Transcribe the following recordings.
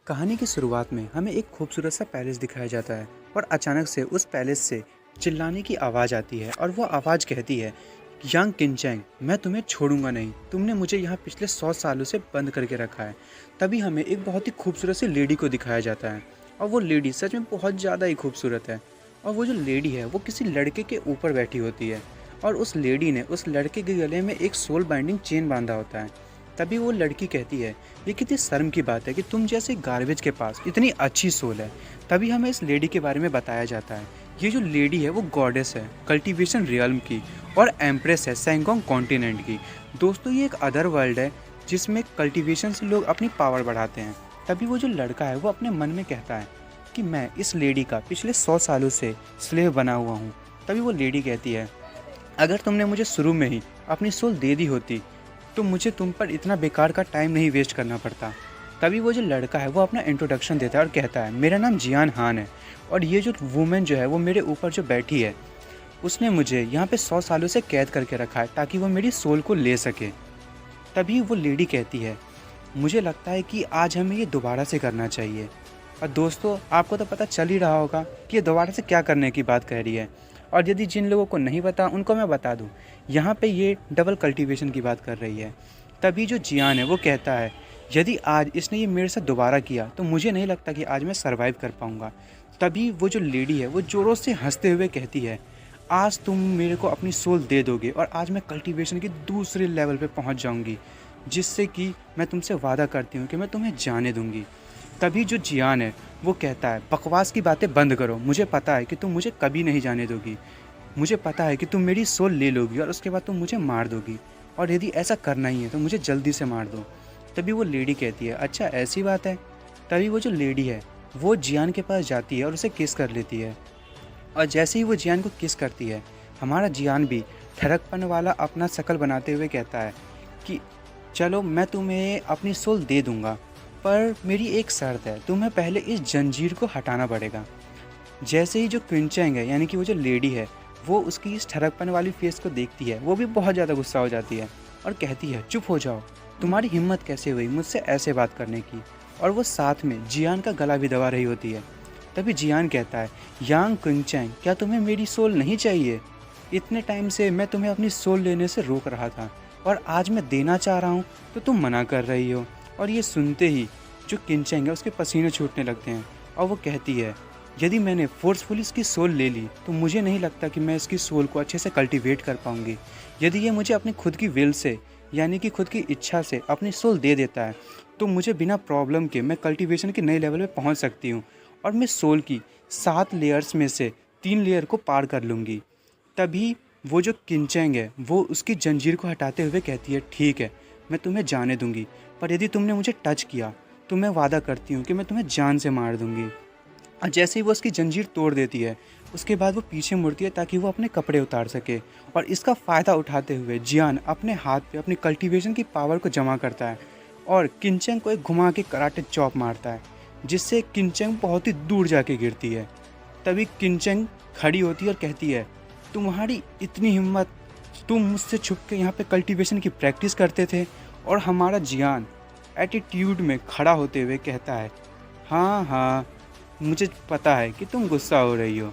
कहानी की शुरुआत में हमें एक खूबसूरत सा पैलेस दिखाया जाता है और अचानक से उस पैलेस से चिल्लाने की आवाज़ आती है और वो आवाज़ कहती है, यांग किनचैंग, मैं तुम्हें छोड़ूंगा नहीं। तुमने मुझे यहाँ पिछले 100 सालों से बंद करके रखा है। तभी हमें एक बहुत ही खूबसूरत सी लेडी को दिखाया जाता है और वो लेडी सच में बहुत ज़्यादा ही खूबसूरत है। और वो जो लेडी है वो किसी लड़के के ऊपर बैठी होती है और उस लेडी ने उस लड़के के गले में एक सोल बाइंडिंग चेन बांधा होता है। तभी वो लड़की कहती है, ये कितनी शर्म की बात है कि तुम जैसे गार्बेज के पास इतनी अच्छी सोल है। तभी हमें इस लेडी के बारे में बताया जाता है। ये जो लेडी है वो गॉडेस है कल्टीवेशन रियल्म की और एम्प्रेस है सैंगोंग कॉन्टिनेंट की। दोस्तों, ये एक अदर वर्ल्ड है जिसमें कल्टीवेशन से लोग अपनी पावर बढ़ाते हैं। तभी वो जो लड़का है वो अपने मन में कहता है कि मैं इस लेडी का पिछले 100 सालों से स्लेव बना हुआ हूँ। तभी वो लेडी कहती है, अगर तुमने मुझे शुरू में ही अपनी सोल दे दी होती तो मुझे तुम पर इतना बेकार का टाइम नहीं वेस्ट करना पड़ता। तभी वो जो लड़का है वो अपना इंट्रोडक्शन देता है और कहता है, मेरा नाम जियान हान है और ये जो वुमेन जो है वो मेरे ऊपर जो बैठी है उसने मुझे यहाँ पे 100 सालों से कैद करके रखा है ताकि वो मेरी सोल को ले सके। तभी वो लेडी कहती है, मुझे लगता है कि आज हमें ये दोबारा से करना चाहिए। और दोस्तों, आपको तो पता चल ही रहा होगा कि ये दोबारा से क्या करने की बात कह रही है। और यदि जिन लोगों को नहीं पता उनको मैं बता दूं, यहाँ पे ये डबल कल्टीवेशन की बात कर रही है। तभी जो जियान है वो कहता है, यदि आज इसने ये मेरे साथ दोबारा किया तो मुझे नहीं लगता कि आज मैं सरवाइव कर पाऊँगा। तभी वो जो लेडी है वो ज़ोरों से हंसते हुए कहती है, आज तुम मेरे को अपनी सोल दे दोगे और आज मैं कल्टीवेशन के दूसरे लेवल पे पहुंच जाऊंगी, जिससे कि मैं तुमसे वादा करती हूँ कि मैं तुम्हें जाने दूंगी। तभी जो जियान है वो कहता है, बकवास की बातें बंद करो, मुझे पता है कि तुम मुझे कभी नहीं जाने दोगी। मुझे पता है कि तुम मेरी सोल ले लोगी और उसके बाद तुम मुझे मार दोगी, और यदि ऐसा करना ही है तो मुझे जल्दी से मार दो। तभी वो लेडी कहती है, अच्छा ऐसी बात है। तभी वो जो लेडी है वो जियान के पास जाती है और उसे किस कर लेती है। और जैसे ही वो जियान को किस करती है, हमारा जियान भी ठरकपन वाला अपना शकल बनाते हुए कहता है कि चलो मैं तुम्हें अपनी सोल दे दूंगा, पर मेरी एक शर्त है, तुम्हें पहले इस जंजीर को हटाना पड़ेगा। जैसे ही जो क्विंचैंग है यानी कि वो जो लेडी है वो उसकी इस ठरकपन वाली फेस को देखती है, वो भी बहुत ज़्यादा गुस्सा हो जाती है और कहती है, चुप हो जाओ, तुम्हारी हिम्मत कैसे हुई मुझसे ऐसे बात करने की। और वो साथ में जियान का गला भी दबा रही होती है। तभी जियान कहता है, यांग क्विंचैंग, क्या तुम्हें मेरी सोल नहीं चाहिए? इतने टाइम से मैं तुम्हें अपनी सोल लेने से रोक रहा था और आज मैं देना चाह रहा हूँ तो तुम मना कर रही हो। और ये सुनते ही जो किनचैंग है उसके पसीने छूटने लगते हैं और वो कहती है, यदि मैंने फोर्सफुली इसकी सोल ले ली तो मुझे नहीं लगता कि मैं इसकी सोल को अच्छे से कल्टीवेट कर पाऊँगी। यदि ये मुझे अपनी खुद की विल से यानी कि खुद की इच्छा से अपनी सोल दे देता है तो मुझे बिना प्रॉब्लम के मैं कल्टीवेशन के नए लेवल पे पहुंच सकती हूं और मैं सोल की 7 लेयर्स में से 3 लेयर को पार कर लूँगी। तभी वो जो किनचैंग है वो उसकी जंजीर को हटाते हुए कहती है, ठीक है, मैं तुम्हें जाने दूंगी, पर यदि तुमने मुझे टच किया तो मैं वादा करती हूँ कि मैं तुम्हें जान से मार दूंगी। और जैसे ही वो उसकी जंजीर तोड़ देती है उसके बाद वो पीछे मुड़ती है ताकि वो अपने कपड़े उतार सके। और इसका फ़ायदा उठाते हुए जियान अपने हाथ पे अपनी कल्टीवेशन की पावर को जमा करता है और किनचैंग को एक घुमा के कराटे चॉप मारता है, जिससे किनचैंग बहुत ही दूर जाके गिरती है। तभी किनचैंग खड़ी होती है और कहती है, तुम्हारी इतनी हिम्मत, तुम मुझसे छुप के यहाँ पे कल्टीवेशन की प्रैक्टिस करते थे? और हमारा जियान एटीट्यूड में खड़ा होते हुए कहता है, हाँ हाँ, मुझे पता है कि तुम गुस्सा हो रही हो,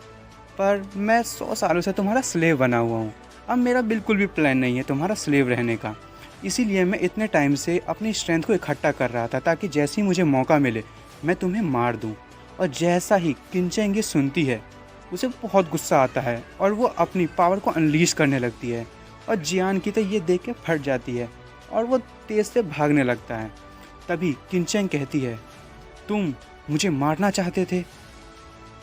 पर मैं 100 सालों से तुम्हारा स्लेव बना हुआ हूँ। अब मेरा बिल्कुल भी प्लान नहीं है तुम्हारा स्लेव रहने का। इसीलिए मैं इतने टाइम से अपनी स्ट्रेंथ को इकट्ठा कर रहा था ताकि जैसे ही मुझे मौका मिले मैं तुम्हें मार दूँ। और जैसा ही किनचैंग ये सुनती है उसे बहुत गुस्सा आता है और वो अपनी पावर को अनलीश करने लगती है। और जियान की तो ये देख के फट जाती है और वो तेज़ से भागने लगता है। तभी किनचैंग कहती है, तुम मुझे मारना चाहते थे,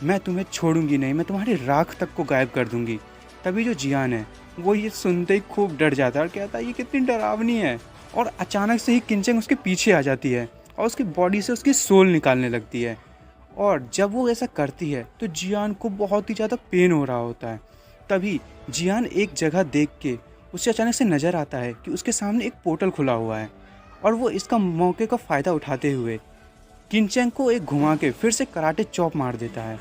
मैं तुम्हें छोड़ूंगी नहीं, मैं तुम्हारी राख तक को गायब कर दूंगी। तभी जो जियान है वो ये सुनते ही खूब डर जाता है और कहता है, ये कितनी डरावनी है। और अचानक से ही किनचैंग उसके पीछे आ जाती है और उसकी बॉडी से उसकी सोल निकालने लगती है। और जब वो ऐसा करती है तो जियान को बहुत ही ज़्यादा पेन हो रहा होता है। तभी जियान एक जगह देख के उसे अचानक से नज़र आता है कि उसके सामने एक पोर्टल खुला हुआ है और वो इसका मौके का फ़ायदा उठाते हुए किनचैंग को एक घुमा के फिर से कराटे चॉप मार देता है।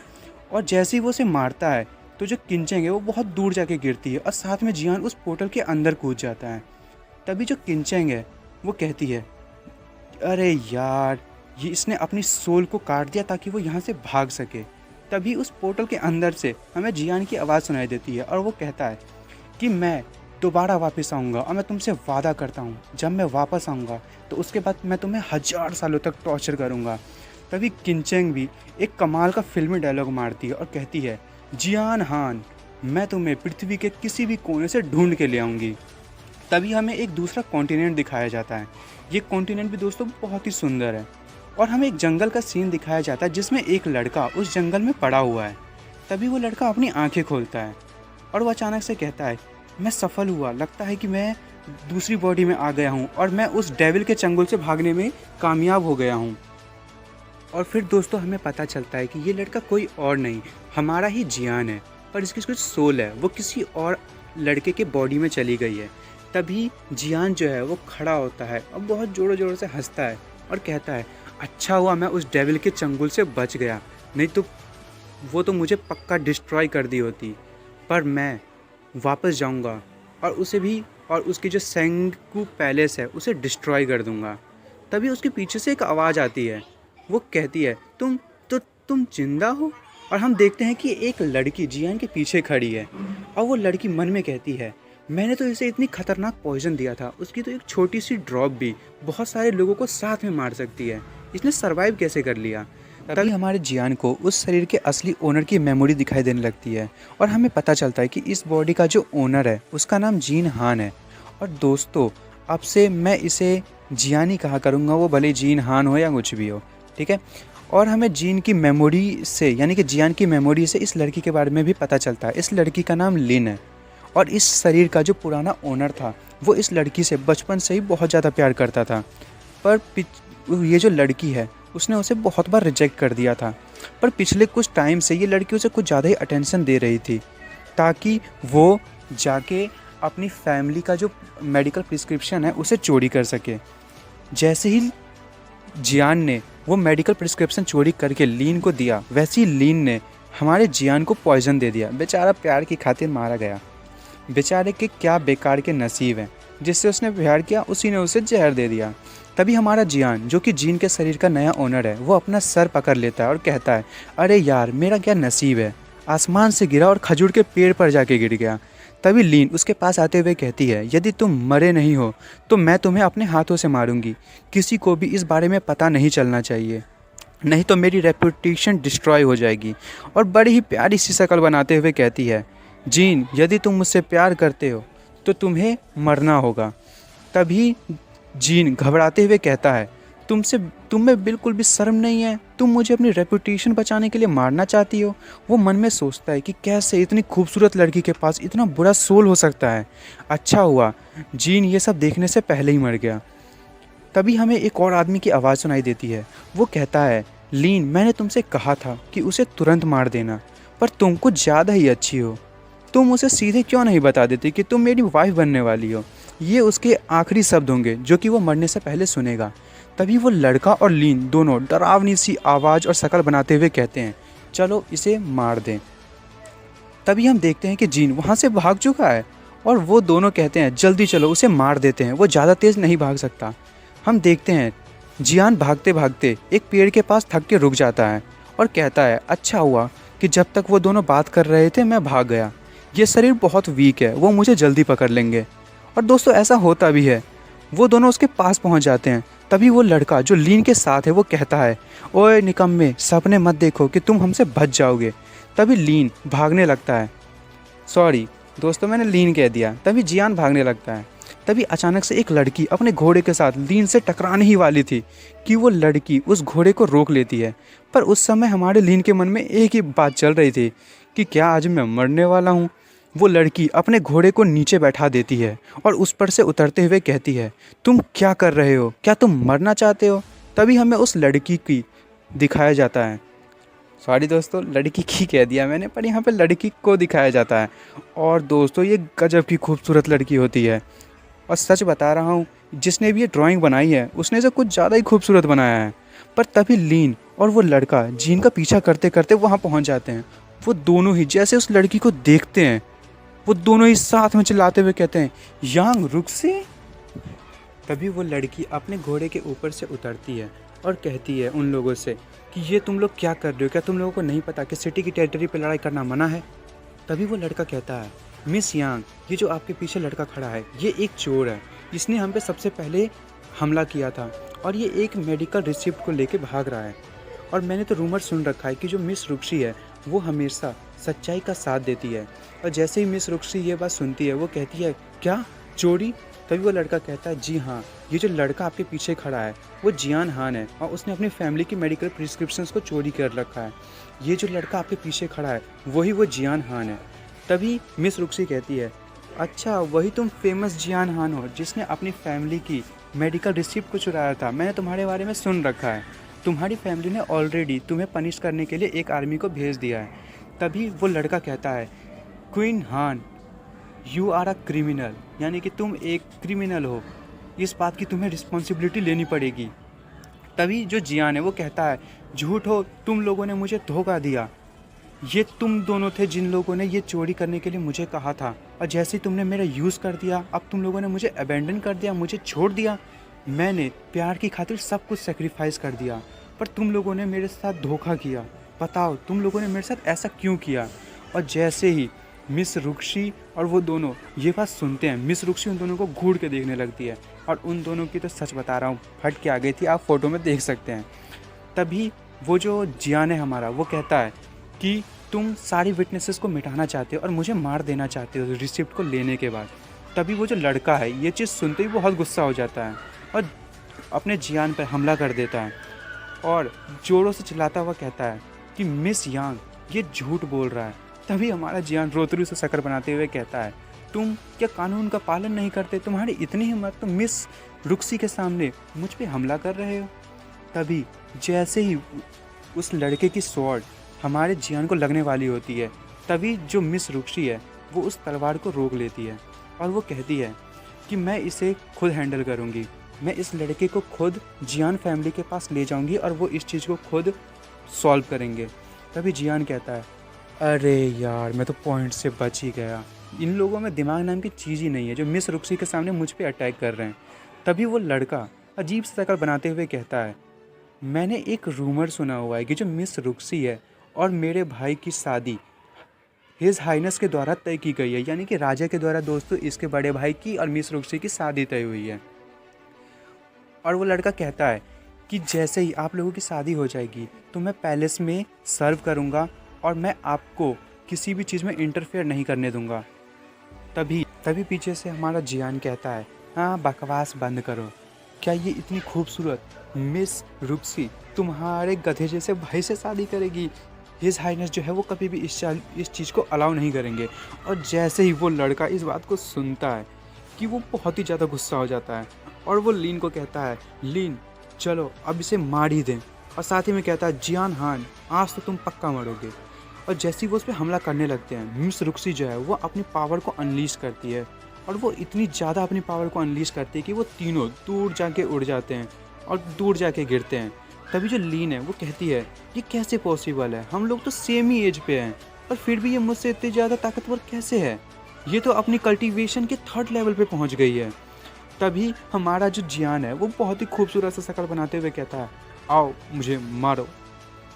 और जैसे ही वो उसे मारता है तो जो किनचैंग है वो बहुत दूर जाके गिरती है और साथ में जियान उस पोर्टल के अंदर कूद जाता है। तभी जो किनचैंग है वो कहती है, अरे यार, ये इसने अपनी सोल को काट दिया ताकि वो यहाँ से भाग सके। तभी उस पोर्टल के अंदर से हमें जियान की आवाज़ सुनाई देती है और वो कहता है कि मैं दोबारा वापस आऊँगा और मैं तुमसे वादा करता हूँ, जब मैं वापस आऊँगा तो उसके बाद मैं तुम्हें 1000 सालों तक टॉर्चर करूँगा। तभी किनचेंग भी एक कमाल का फिल्मी डायलॉग मारती है और कहती है, जियान हान, मैं तुम्हें पृथ्वी के किसी भी कोने से ढूंढ के ले आऊँगी। तभी हमें एक दूसरा कॉन्टिनेंट दिखाया जाता है। ये कॉन्टिनेंट भी दोस्तों बहुत ही सुंदर है और हमें एक जंगल का सीन दिखाया जाता है जिसमें एक लड़का उस जंगल में पड़ा हुआ है। तभी वो लड़का अपनी आंखें खोलता है और वो अचानक से कहता है, मैं सफल हुआ, लगता है कि मैं दूसरी बॉडी में आ गया हूँ और मैं उस डेविल के चंगुल से भागने में कामयाब हो गया हूँ। और फिर दोस्तों हमें पता चलता है कि ये लड़का कोई और नहीं, हमारा ही जियान है, पर इसकी कुछ सोल है वो किसी और लड़के के बॉडी में चली गई है। तभी जियान जो है वो खड़ा होता है और बहुत ज़ोरों ज़ोरों से हंसता है और कहता है, अच्छा हुआ मैं उस डेविल के चंगुल से बच गया, नहीं तो वो तो मुझे पक्का डिस्ट्रॉय कर दी होती। पर मैं वापस जाऊंगा और उसे भी और उसकी जो सेंगकू पैलेस है उसे डिस्ट्रॉय कर दूंगा। तभी उसके पीछे से एक आवाज़ आती है, वो कहती है, तुम जिंदा हो? और हम देखते हैं कि एक लड़की जियान के पीछे खड़ी है और वो लड़की मन में कहती है, मैंने तो इसे इतनी खतरनाक पॉइजन दिया था, उसकी तो एक छोटी सी ड्रॉप भी बहुत सारे लोगों को साथ में मार सकती है, इसने सरवाइव कैसे कर लिया। तभी हमारे जियान को उस शरीर के असली ओनर की मेमोरी दिखाई देने लगती है और हमें पता चलता है कि इस बॉडी का जो ओनर है उसका नाम जीन हान है। और दोस्तों अब से मैं इसे जियान ही कहा करूँगा, वो भले जीन हान हो या कुछ भी हो, ठीक है। और हमें जीन की मेमोरी से यानी कि जियान की मेमोरी से इस लड़की के बारे में भी पता चलता है। इस लड़की का नाम लिन है और इस शरीर का जो पुराना ओनर था वो इस लड़की से बचपन से ही बहुत ज़्यादा प्यार करता था, पर ये जो लड़की है उसने उसे बहुत बार रिजेक्ट कर दिया था। पर पिछले कुछ टाइम से ये लड़की उसे कुछ ज़्यादा ही अटेंशन दे रही थी ताकि वो जाके अपनी फैमिली का जो मेडिकल प्रिस्क्रिप्शन है उसे चोरी कर सके। जैसे ही जियान ने वो मेडिकल प्रिस्क्रिप्शन चोरी करके लीन को दिया, वैसे ही लीन ने हमारे जियान को पॉइजन दे दिया। बेचारा प्यार की खातिर मारा गया। बेचारे के क्या बेकार के नसीब हैं, जिससे उसने प्यार किया उसी ने उसे जहर दे दिया। तभी हमारा जियान जो कि जीन के शरीर का नया ओनर है वो अपना सर पकड़ लेता है और कहता है, अरे यार मेरा क्या नसीब है, आसमान से गिरा और खजूर के पेड़ पर जाके गिर गया। तभी लीन उसके पास आते हुए कहती है, यदि तुम मरे नहीं हो तो मैं तुम्हें अपने हाथों से मारूंगी, किसी को भी इस बारे में पता नहीं चलना चाहिए, नहीं तो मेरी रेपुटेशन डिस्ट्रॉय हो जाएगी। और बड़ी ही प्यारी सी शक्ल बनाते हुए कहती है, जीन यदि तुम मुझसे प्यार करते हो तो तुम्हें मरना होगा। तभी जीन घबराते हुए कहता है, तुम्हें बिल्कुल भी शर्म नहीं है, तुम मुझे अपनी रेपुटेशन बचाने के लिए मारना चाहती हो। वो मन में सोचता है कि कैसे इतनी खूबसूरत लड़की के पास इतना बुरा सोल हो सकता है। अच्छा हुआ जीन ये सब देखने से पहले ही मर गया। तभी हमें एक और आदमी की आवाज़ सुनाई देती है। वो कहता है, लीन मैंने तुमसे कहा था कि उसे तुरंत मार देना, पर तुम कुछ ज़्यादा ही अच्छी हो, तुम उसे सीधे क्यों नहीं बता देती कि तुम मेरी वाइफ बनने वाली हो। ये उसके आखिरी शब्द होंगे जो कि वो मरने से पहले सुनेगा। तभी वो लड़का और लीन दोनों डरावनी सी आवाज़ और शक्ल बनाते हुए कहते हैं, चलो इसे मार दें। तभी हम देखते हैं कि जीन वहाँ से भाग चुका है और वो दोनों कहते हैं, जल्दी चलो उसे मार देते हैं, वो ज़्यादा तेज़ नहीं भाग सकता। हम देखते हैं जियान भागते भागते एक पेड़ के पास थक के रुक जाता है और कहता है, अच्छा हुआ कि जब तक वो दोनों बात कर रहे थे मैं भाग गया, ये शरीर बहुत वीक है, वो मुझे जल्दी पकड़ लेंगे। और दोस्तों ऐसा होता भी है, वो दोनों उसके पास पहुंच जाते हैं। तभी वो लड़का जो लीन के साथ है वो कहता है, ओए निकम्मे, सपने मत देखो कि तुम हमसे बच जाओगे। तभी लीन भागने लगता है, सॉरी दोस्तों मैंने लीन कह दिया। तभी जियान भागने लगता है। तभी अचानक से एक लड़की अपने घोड़े के साथ लीन से टकराने ही वाली थी कि वो लड़की उस घोड़े को रोक लेती है। पर उस समय हमारे लीन के मन में एक ही बात चल रही थी कि क्या आज मैं मरने वाला हूँ। वो लड़की अपने घोड़े को नीचे बैठा देती है और उस पर से उतरते हुए कहती है, तुम क्या कर रहे हो, क्या तुम मरना चाहते हो। तभी हमें उस लड़की की दिखाया जाता है, सॉरी दोस्तों लड़की की कह दिया मैंने, पर यहाँ पे लड़की को दिखाया जाता है। और दोस्तों ये गजब की खूबसूरत लड़की होती है और सच बता रहा हूँ जिसने भी ये ड्राइंग बनाई है उसने इसे कुछ ज़्यादा ही खूबसूरत बनाया है। पर तभी लीन और वो लड़का जीन का पीछा करते करते वहाँ पहुँच जाते हैं। वो दोनों ही जैसे उस लड़की को देखते हैं वो दोनों ही साथ में चिल्लाते हुए कहते हैं, यांग रुक से। तभी वो लड़की अपने घोड़े के ऊपर से उतरती है और कहती है उन लोगों से कि ये तुम लोग क्या कर रहे हो, क्या तुम लोगों को नहीं पता कि सिटी की टेरिटरी पे लड़ाई करना मना है। तभी वो लड़का कहता है, मिस यांग, ये जो आपके पीछे लड़का खड़ा है ये एक चोर है, इसने हम पे सबसे पहले हमला किया था और ये एक मेडिकल रिसिप्ट को लेके भाग रहा है। और मैंने तो रूमर सुन रखा है कि जो मिस रुक्सी है वो हमेशा सच्चाई का साथ देती है। और जैसे ही मिस रुक्सी ये बात सुनती है वो कहती है, क्या चोरी? तभी वो लड़का कहता है, जी हाँ, ये जो लड़का आपके पीछे खड़ा है वो जियान हान है और उसने अपनी फैमिली की मेडिकल प्रिस्क्रिप्शंस को चोरी कर रखा है। ये जो लड़का आपके पीछे खड़ा है वही वो जियान हान है। तभी मिस रुक्सी कहती है, अच्छा वही तुम फेमस जियान हान हो जिसने अपनी फैमिली की मेडिकल रिसिप्ट को चुराया था, मैंने तुम्हारे बारे में सुन रखा है। तुम्हारी फैमिली ने ऑलरेडी तुम्हें पनिश करने के लिए एक आर्मी को भेज दिया है। तभी वो लड़का कहता है, क्वीन हान, यू आर अ क्रिमिनल, यानी कि तुम एक क्रिमिनल हो, इस बात की तुम्हें रिस्पॉन्सिबिलिटी लेनी पड़ेगी। तभी जो जियान है वो कहता है, झूठ हो, तुम लोगों ने मुझे धोखा दिया, ये तुम दोनों थे जिन लोगों ने ये चोरी करने के लिए मुझे कहा था, और जैसे ही तुमने मेरा यूज़ कर दिया अब तुम लोगों ने मुझे अबेंडन कर दिया, मुझे छोड़ दिया। मैंने प्यार की खातिर सब कुछ सेक्रीफाइस कर दिया, पर तुम लोगों ने मेरे साथ धोखा किया। बताओ तुम लोगों ने मेरे साथ ऐसा क्यों किया? और जैसे ही मिस रुक्सी और वो दोनों ये बात सुनते हैं, मिस रुक्सी उन दोनों को घूर के देखने लगती है और उन दोनों की तो सच बता रहा हूँ फट के आ गई थी, आप फोटो में देख सकते हैं। तभी वो जो जियान है हमारा वो कहता है कि तुम सारी विटनेसेस को मिटाना चाहते हो और मुझे मार देना चाहते हो रिसिप्ट को लेने के बाद। तभी वो जो लड़का है ये चीज़ सुनते ही बहुत गुस्सा हो जाता है और अपने जियान पर हमला कर देता है और जोरों से चिल्लाता हुआ कहता है कि मिस यांग ये झूठ बोल रहा है। तभी हमारा जियान रोतरू से शक्कर बनाते हुए कहता है, तुम क्या कानून का पालन नहीं करते? तुम्हारी इतनी हिम्मत, तुम मिस रुक्सी के सामने मुझ पे हमला कर रहे हो। तभी जैसे ही उस लड़के की स्वॉर्ड हमारे जियान को लगने वाली होती है, तभी जो मिस रुक्सी है वो उस तलवार को रोक लेती है और वो कहती है कि मैं इसे खुद हैंडल करूँगी, मैं इस लड़के को खुद जियान फैमिली के पास ले जाऊँगी और वो इस चीज़ को खुद सॉल्व करेंगे। तभी जियान कहता है, अरे यार मैं तो पॉइंट से बच ही गया, इन लोगों में दिमाग नाम की चीज़ ही नहीं है जो मिस रुक्सी के सामने मुझ पे अटैक कर रहे हैं। तभी वो लड़का अजीब सी शक्ल बनाते हुए कहता है, मैंने एक रूमर सुना हुआ है कि जो मिस रुक्सी है और मेरे भाई की शादी हिज हाइनेस के द्वारा तय की गई है, यानी कि राजा के द्वारा दोस्तों इसके बड़े भाई की और मिस रुक्सी की शादी तय हुई है। और वो लड़का कहता है कि जैसे ही आप लोगों की शादी हो जाएगी तो मैं पैलेस में सर्व करूँगा और मैं आपको किसी भी चीज़ में इंटरफेयर नहीं करने दूँगा। तभी पीछे से हमारा जियान कहता है, हाँ बकवास बंद करो, क्या ये इतनी खूबसूरत मिस रुक्सी तुम्हारे गधे जैसे भाई से शादी करेगी? हिज हाइनेस जो है वो कभी भी इस चीज़ को अलाउ नहीं करेंगे। और जैसे ही वो लड़का इस बात को सुनता है कि वो बहुत ही ज़्यादा गुस्सा हो जाता है और वो लीन को कहता है, लीन चलो अब इसे मार ही दें। और साथ ही में कहता है, जियान हान आज तो तुम पक्का मरोगे। और जैसे ही वो उस पर हमला करने लगते हैं, मिस रुक्सी जो है वो अपनी पावर को अनलीश करती है और वो इतनी ज़्यादा अपनी पावर को अनलीश करती है कि वो तीनों दूर जाके उड़ जाते हैं और दूर जाके गिरते हैं। तभी जो लीन है वो कहती है, ये कैसे पॉसिबल है, हम लोग तो सेम ही एज पे हैं और फिर भी ये मुझसे इतनी ज़्यादा ताकतवर कैसे है? ये तो अपनी कल्टीवेशन के 3rd लेवल पे पहुंच गई है। तभी हमारा जो जियान है वो बहुत ही खूबसूरत सा शक्ल बनाते हुए कहता है, आओ मुझे मारो।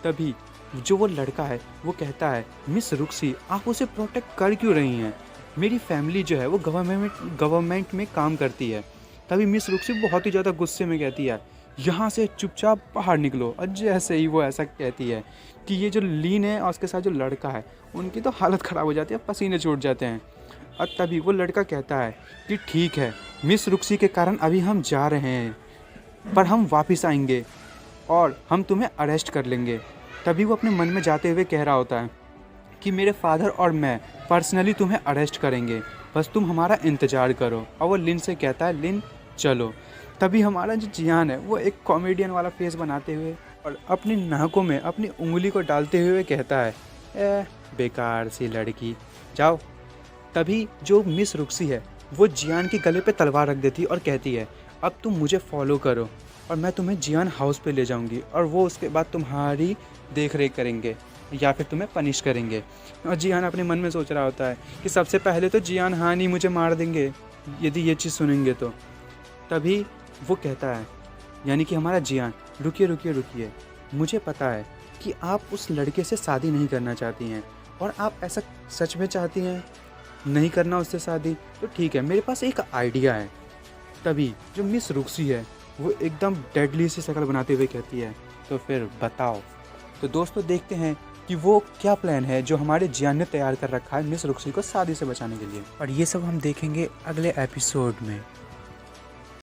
तभी जो वो लड़का है वो कहता है, मिस रुक्सी आप उसे प्रोटेक्ट कर क्यों रही हैं? मेरी फैमिली जो है वो गवर्नमेंट में काम करती है। तभी मिस रुक्सी बहुत ही ज़्यादा गुस्से में कहती है, यहाँ से चुपचाप बाहर निकलो। और जैसे ही वो ऐसा कहती है कि ये जो लीन है और उसके साथ जो लड़का है उनकी तो हालत ख़राब हो जाती है, पसीने छूट जाते हैं। और तभी वो लड़का कहता है कि ठीक है, मिस रुक्सी के कारण अभी हम जा रहे हैं पर हम वापस आएंगे और हम तुम्हें अरेस्ट कर लेंगे। तभी वो अपने मन में जाते हुए कह रहा होता है कि मेरे फादर और मैं पर्सनली तुम्हें अरेस्ट करेंगे, बस तुम हमारा इंतज़ार करो। और वो लिन से कहता है, लिन चलो। तभी हमारा जो जियान है वो एक कॉमेडियन वाला फेस बनाते हुए और अपनी नाकों में अपनी उंगली को डालते हुए कहता है, बेकार सी लड़की, जाओ। तभी जो मिस रुक्सी है वो जियान के गले पे तलवार रख देती और कहती है, अब तुम मुझे फॉलो करो और मैं तुम्हें जियान हाउस पे ले जाऊंगी और वो उसके बाद तुम्हारी देख रेख करेंगे या फिर तुम्हें पनिश करेंगे। और जियान अपने मन में सोच रहा होता है कि सबसे पहले तो जियान हान ही मुझे मार देंगे यदि ये चीज़ सुनेंगे तो। तभी वो कहता है यानी कि हमारा जियान, रुकिए रुकिए रुकिए, मुझे पता है कि आप उस लड़के से शादी नहीं करना चाहती हैं, और आप ऐसा सच में चाहती हैं नहीं करना उससे शादी, तो ठीक है, मेरे पास एक आइडिया है। तभी जो मिस रुक्सी है वो एकदम डेडली सी शक्ल बनाते हुए कहती है, तो फिर बताओ। तो दोस्तों देखते हैं कि वो क्या प्लान है जो हमारे जियान ने तैयार कर रखा है मिस रुक्सी को शादी से बचाने के लिए, और ये सब हम देखेंगे अगले एपिसोड में।